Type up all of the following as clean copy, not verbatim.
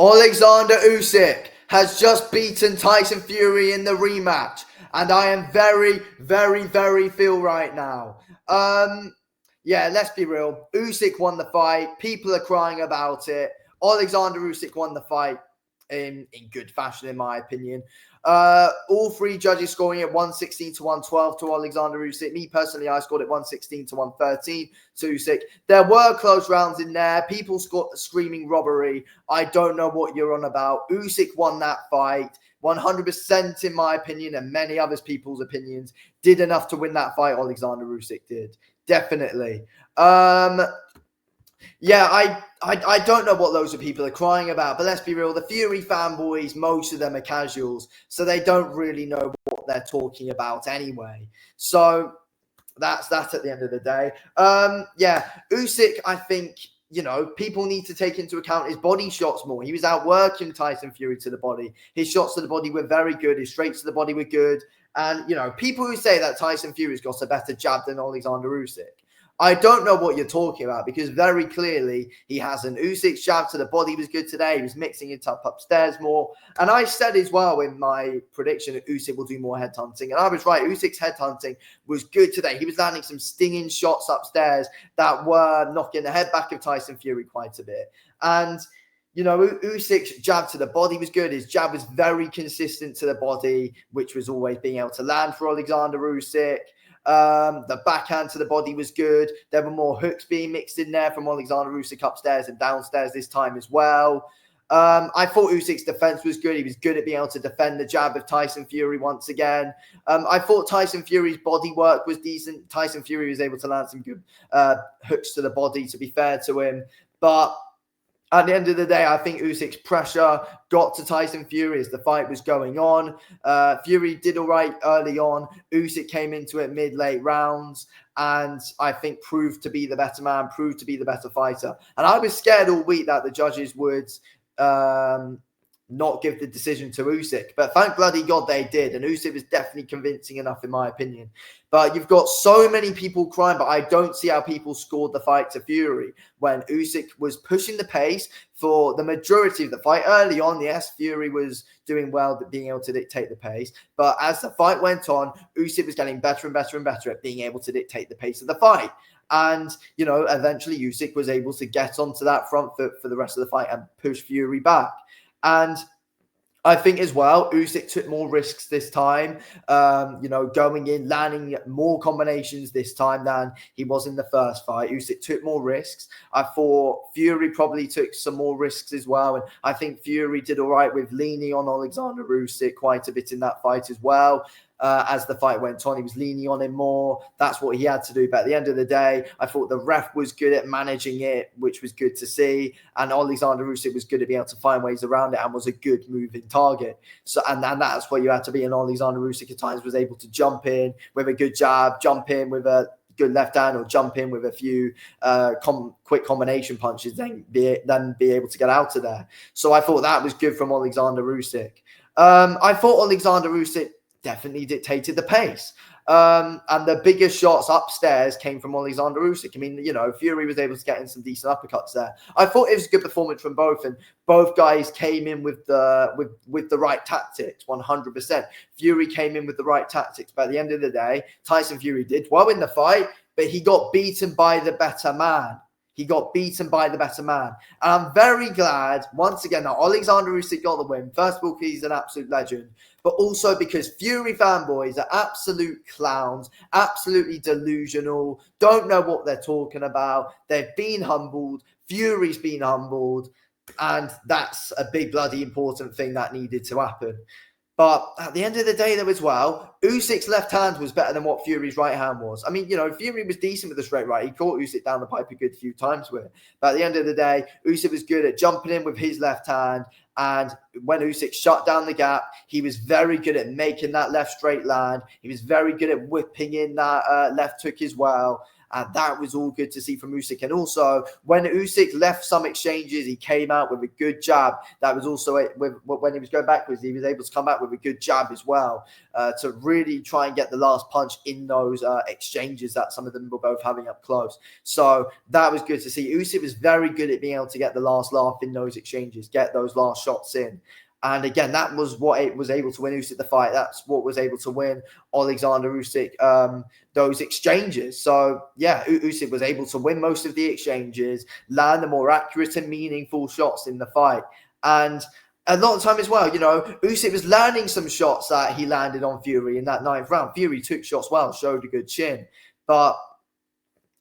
Oleksandr Usyk has just beaten Tyson Fury in the rematch, and I am very, very, very feel right now. Yeah, let's be real. Usyk won the fight. People are crying about it. Oleksandr Usyk won the fight in good fashion, in my opinion. All three judges scoring it 116 to 112 to Oleksandr Usyk. Me personally, I scored it 116 to 113 to Usyk. There were close rounds in there. People screaming robbery. I don't know what you're on about. Usyk won that fight 100% in my opinion, and many others people's opinions. Did enough to win that fight. Oleksandr Usyk did. Definitely. Yeah, I don't know what loads of people are crying about, but let's be real. The Fury fanboys, most of them are casuals, so they don't really know what they're talking about anyway. So that's that at the end of the day. Yeah, Usyk, I think, people need to take into account his body shots more. He was outworking Tyson Fury to the body. His shots to the body were very good. His straights to the body were good. And, people who say that Tyson Fury's got a better jab than Oleksandr Usyk, I don't know what you're talking about, because very clearly he hasn't. Usyk's jab to the body was good today. He was mixing it up upstairs more. And I said as well in my prediction that Usyk will do more headhunting. And I was right. Usyk's headhunting was good today. He was landing some stinging shots upstairs that were knocking the head back of Tyson Fury quite a bit. And Usyk's jab to the body was good. His jab was very consistent to the body, which was always being able to land for Oleksandr Usyk. The backhand to the body was good. There were more hooks being mixed in there from Oleksandr Usyk upstairs and downstairs this time as well. I thought Usyk's defense was good. He was good at being able to defend the jab of Tyson Fury once again. I thought Tyson Fury's body work was decent. Tyson Fury was able to land some good hooks to the body, to be fair to him. But at the end of the day, I think Usyk's pressure got to Tyson Fury as the fight was going on. Fury did all right early on. Usyk came into it mid-late rounds and I think proved to be the better man, proved to be the better fighter. And I was scared all week that the judges would not give the decision to Usyk. But thank bloody God they did. And Usyk was definitely convincing enough, in my opinion. But you've got so many people crying, but I don't see how people scored the fight to Fury when Usyk was pushing the pace for the majority of the fight. Early on, yes, Fury was doing well at being able to dictate the pace. But as the fight went on, Usyk was getting better and better and better at being able to dictate the pace of the fight. And, eventually Usyk was able to get onto that front foot for the rest of the fight and push Fury back. And I think as well, Usyk took more risks this time, going in, landing more combinations this time than he was in the first fight. Usyk took more risks. I thought Fury probably took some more risks as well. And I think Fury did all right with leaning on Oleksandr Usyk quite a bit in that fight as well. As the fight went on, he was leaning on him more. That's what he had to do. But at the end of the day, I thought the ref was good at managing it, which was good to see. And Oleksandr Usyk was good at being able to find ways around it and was a good moving target. So, and that's what you had to be. And Oleksandr Usyk at times was able to jump in with a good jab, jump in with a good left hand, or jump in with a few quick combination punches, then be able to get out of there. So I thought that was good from Oleksandr Usyk. I thought Oleksandr Usyk definitely dictated the pace. And the biggest shots upstairs came from Oleksandr Usyk. I mean, Fury was able to get in some decent uppercuts there. I thought it was a good performance from both, and both guys came in with the right tactics, 100%. Fury came in with the right tactics, but at the end of the day, Tyson Fury did well in the fight, but he got beaten by the better man. He got beaten by the better man. And I'm very glad, once again, that Oleksandr Usyk got the win. First of all, he's an absolute legend. But also because Fury fanboys are absolute clowns, absolutely delusional, don't know what they're talking about. They've been humbled. Fury's been humbled. And that's a big bloody important thing that needed to happen. But at the end of the day, though, as well, Usyk's left hand was better than what Fury's right hand was. I mean, Fury was decent with the straight right. He caught Usyk down the pipe a good few times with it. But at the end of the day, Usyk was good at jumping in with his left hand. And when Usyk shut down the gap, he was very good at making that left straight land. He was very good at whipping in that left hook as well. and that was all good to see from Usyk. And also, when Usyk left some exchanges, he came out with a good jab. That was also when he was going backwards, he was able to come back with a good jab as well, to really try and get the last punch in those exchanges that some of them were both having up close. So that was good to see. Usyk was very good at being able to get the last laugh in those exchanges, get those last shots in. And again, that was what it was able to win Usyk the fight. That's what was able to win Oleksandr Usyk those exchanges. So yeah, Usyk was able to win most of the exchanges, land the more accurate and meaningful shots in the fight. And a lot of time as well, Usyk was landing some shots that he landed on Fury in that 9th round. Fury took shots well, showed a good chin. But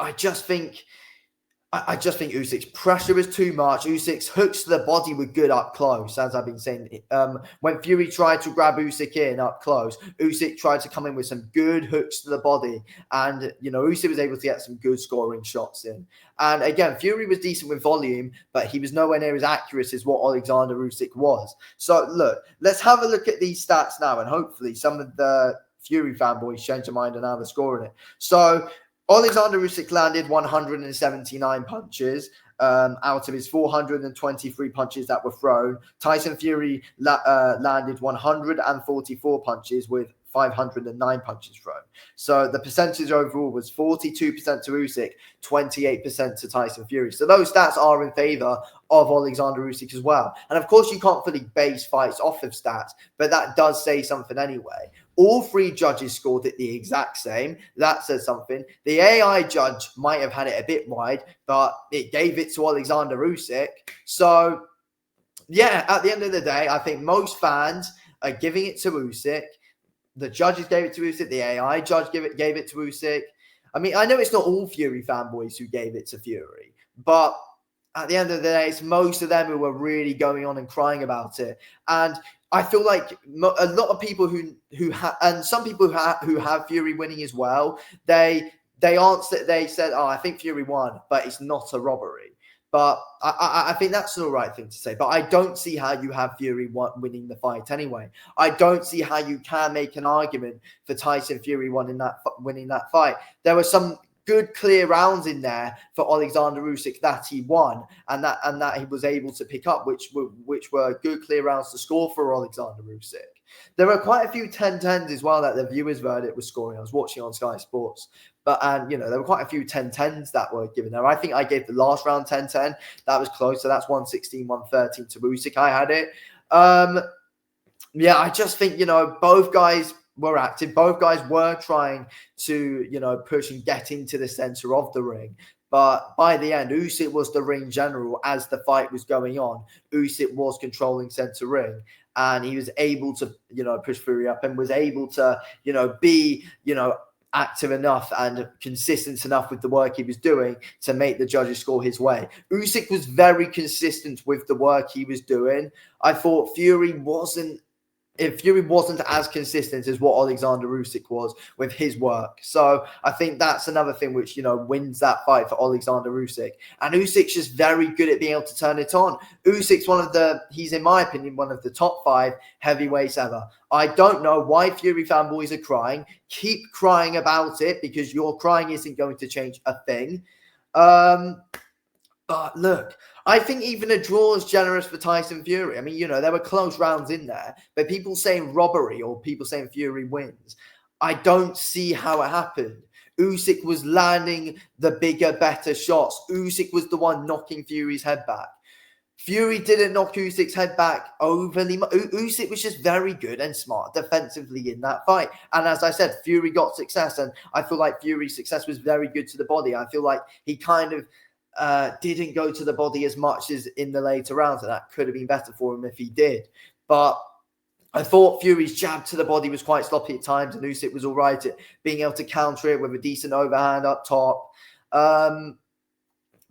I just think Usyk's pressure was too much. Usyk's hooks to the body were good up close, as I've been saying. When Fury tried to grab Usyk in up close, Usyk tried to come in with some good hooks to the body. And, Usyk was able to get some good scoring shots in. And again, Fury was decent with volume, but he was nowhere near as accurate as what Oleksandr Usyk was. So, look, let's have a look at these stats now, and hopefully some of the Fury fanboys change their mind on how they're scoring it. So, Oleksandr Usyk landed 179 punches out of his 423 punches that were thrown. Tyson Fury landed 144 punches with 509 punches thrown. So the percentage overall was 42% to Usyk, 28% to Tyson Fury. So those stats are in favor of Oleksandr Usyk as well. And of course, you can't fully base fights off of stats, but that does say something anyway. All 3 judges scored it the exact same. That says something. The AI judge might have had it a bit wide, but it gave it to Oleksandr Usyk. So, yeah, at the end of the day, I think most fans are giving it to Usyk. The judges gave it to Usyk. The AI judge gave it to Usyk. I mean, I know it's not all Fury fanboys who gave it to Fury, but at the end of the day, it's most of them who were really going on and crying about it. And I feel like a lot of people and some people who have Fury winning as well, they said, oh, I think Fury won, but it's not a robbery. But I think that's the right thing to say. But I don't see how you have Fury winning the fight anyway. I don't see how you can make an argument for Tyson Fury winning that fight. There were some good clear rounds in there for Oleksandr Usyk that he won and that he was able to pick up, which were good clear rounds to score for Oleksandr Usyk. There were quite a few 10-10s as well that the viewers' verdict was scoring. I was watching on Sky Sports. There were quite a few 10-10s that were given there. I think I gave the last round 10-10. That was close. So that's 116-113 to Usyk. I had it. I just think, both guys were active. Both guys were trying to, push and get into the center of the ring. But by the end, Usyk was the ring general as the fight was going on. Usyk was controlling center ring. And he was able to, push Fury up and was able to, be, active enough and consistent enough with the work he was doing to make the judges score his way. Usyk was very consistent with the work he was doing. I thought Fury wasn't as consistent as what Oleksandr Usyk was with his work. So I think that's another thing which, wins that fight for Oleksandr Usyk. And Usyk's just very good at being able to turn it on. Usyk's he's in my opinion, one of the top 5 heavyweights ever. I don't know why Fury fanboys are crying. Keep crying about it because your crying isn't going to change a thing. But look, I think even a draw is generous for Tyson Fury. I mean, there were close rounds in there, but people saying robbery or people saying Fury wins, I don't see how it happened. Usyk was landing the bigger, better shots. Usyk was the one knocking Fury's head back. Fury didn't knock Usyk's head back overly much. Usyk was just very good and smart defensively in that fight. And as I said, Fury got success, and I feel like Fury's success was very good to the body. I feel like he kind of didn't go to the body as much as in the later rounds, and that could have been better for him if he did. But I thought Fury's jab to the body was quite sloppy at times, and Usyk was all right at being able to counter it with a decent overhand up top.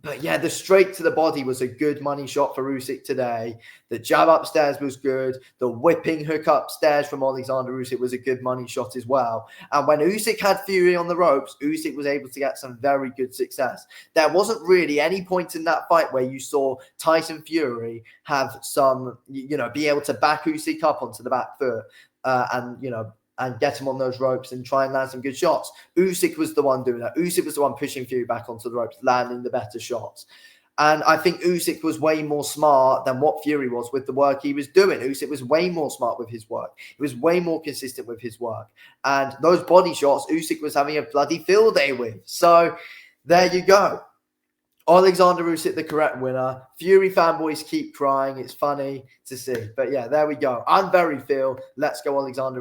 But yeah, the straight to the body was a good money shot for Usyk today. The jab upstairs was good. The whipping hook upstairs from Oleksandr Usyk was a good money shot as well. And when Usyk had Fury on the ropes, Usyk was able to get some very good success. There wasn't really any point in that fight where you saw Tyson Fury have some, be able to back Usyk up onto the back foot and and get him on those ropes and try and land some good shots. Usyk was the one doing that. Usyk was the one pushing Fury back onto the ropes, landing the better shots. And I think Usyk was way more smart than what Fury was with the work he was doing. Usyk was way more smart with his work. He was way more consistent with his work. And those body shots, Usyk was having a bloody field day with. So there you go. Oleksandr Usyk, the correct winner. Fury fanboys keep crying. It's funny to see. But yeah, there we go. I'm very Phil. Let's go, Oleksandr.